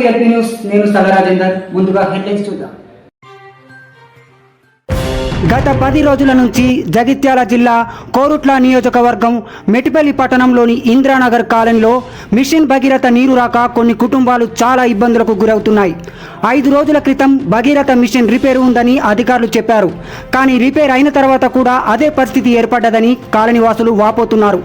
LP news. నేను సల రాజేందర్. ముందుగా హెడ్లైన్స్ చూద్దాం. గత 10 రోజుల నుంచి జగిత్యాల జిల్లా కోరుట్ల నియోజకవర్గం మెటిపల్లి పట్టణంలోని ఇంద్రానగర్ కాలనీలో మిషన్ భగీరథ నీరు రాక కొన్ని కుటుంబాలు చాలా ఇబ్బందులకు గురవుతున్నాయి. 5 రోజుల క్రితం భగీరథ మిషన్ రిపేర్ ఉందని అధికారులు చెప్పారు. కానీ రిపేర్ అయిన తర్వాత కూడా అదే పరిస్థితి ఏర్పడ్డదని కాలనీవాసులు వాపోతున్నారు.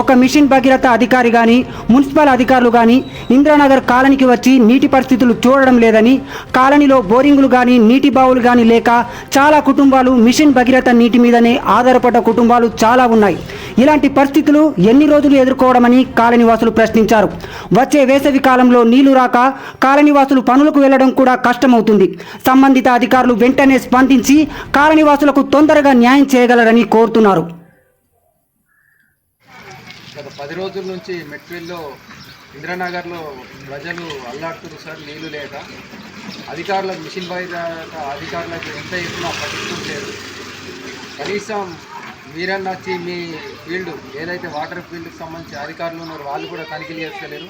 ఒక మిషన్ భగీరథ అధికారి కానీ మున్సిపల్ అధికారులు కానీ ఇంద్రానగర్ కాలనీకి వచ్చి నీటి పరిస్థితులు చూడడం లేదని, కాలనీలో బోరింగులు కానీ నీటి బావులు కానీ లేక చాలా కుటుంబాలు మిషన్ భగీరథ నీటి మీదనే ఆధారపడ్డ కుటుంబాలు చాలా ఉన్నాయి. ఇలాంటి పరిస్థితులు ఎన్ని రోజులు ఎదుర్కోవడమని కాలనీవాసులు ప్రశ్నించారు. వచ్చే వేసవి కాలంలో నీళ్లు రాక కాలనీవాసులు పనులకు వెళ్లడం కూడా కష్టమవుతుంది. సంబంధిత అధికారులు వెంటనే స్పందించి కాలనీవాసులకు తొందరగా న్యాయం చేయగలరని కోరుతున్నారు. గత 10 రోజుల నుంచి మెట్పల్లిలో ఇంద్రానగర్లో ప్రజలు అల్లాడుతున్నారు సార్. నీళ్లు లేక అధికారులకు మిషన్ భగీరథ అధికారులకు ఎంత చెప్పినా పట్టించుకోలేదు. కనీసం మీరన్నా వచ్చి మీ ఫీల్డ్ ఏదైతే వాటర్ ఫీల్డ్కి సంబంధించి అధికారులు ఉన్నారో వాళ్ళు కూడా తనిఖీలు చేస్తలేరు.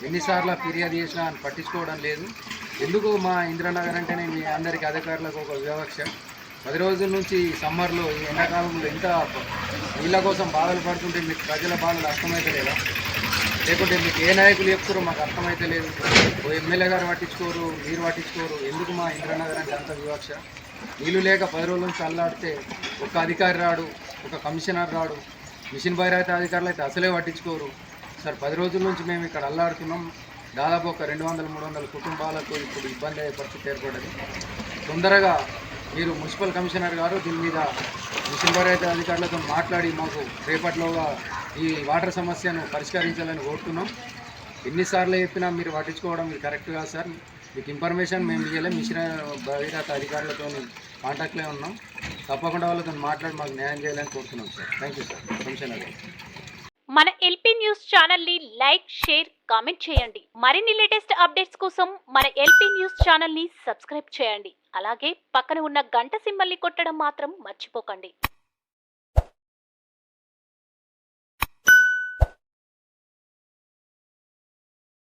ఎన్నిసార్లు ఫిర్యాదు చేసినా అని పట్టించుకోవడం లేదు. ఎందుకు మా ఇంద్రానగర్ అంటేనే మీ అందరికీ అధికారులకు ఒక వివక్ష. 10 రోజుల నుంచి సమ్మర్లో ఈ ఎండాకాలంలో ఇంత నీళ్ళ కోసం బాధలు పడుతుంటే మీకు ప్రజల బాధలు అర్థమైతే లేదా? లేకుంటే మీకు ఏ నాయకులు చెప్తారో మాకు అర్థమైతే లేదు. ఓ ఎమ్మెల్యే గారు పట్టించుకోరు, మీరు పట్టించుకోరు. ఎందుకు మా ఇంద్రానగర్ అంటే అంత వివక్ష? నీళ్ళు లేక 10 రోజుల నుంచి అల్లాడితే ఒక అధికారి రాడు, ఒక కమిషనర్ రాడు, మిషన్ భగీరథ అధికారులు అయితే అసలే పట్టించుకోరు సార్. 10 రోజుల నుంచి మేము ఇక్కడ అల్లాడుతున్నాం. దాదాపు ఒక 200-300 కుటుంబాలకు ఇప్పుడు ఇబ్బంది అయ్యే పరిస్థితి ఏర్పడ్డది. తొందరగా మీరు మున్సిపల్ కమిషనర్ గారు దీని మీద మిషన్ భగీరథ అధికారులతో మాట్లాడి మాకు రేపటిలోగా ఈ వాటర్ సమస్యను పరిష్కరించాలని కోరుతున్నాం. ఎన్నిసార్లు చెప్పినా మీరు పట్టించుకోవడం ఇది కరెక్ట్ కాదు సార్. మీకు ఇన్ఫర్మేషన్ మేము ఇవ్వలేం. మిషన్ భగీరథ అధికారులతో కాంటాక్ట్లో ఉన్నాం. తప్పకుండా వాళ్ళతో మాట్లాడి మాకు న్యాయం చేయాలని కోరుతున్నాం sir. Thank you sir. Commissioner గారు. మన ఎల్పీ న్యూస్ ఛానల్ని లైక్, షేర్, కామెంట్ చేయండి. మరిన్ని లేటెస్ట్ అప్డేట్స్ కోసం మన ఎల్పీ న్యూస్ ఛానల్ని సబ్స్క్రైబ్ చేయండి. అలాగే పక్కన ఉన్న గంట సింబల్ని కొట్టడం మాత్రం మర్చిపోకండి.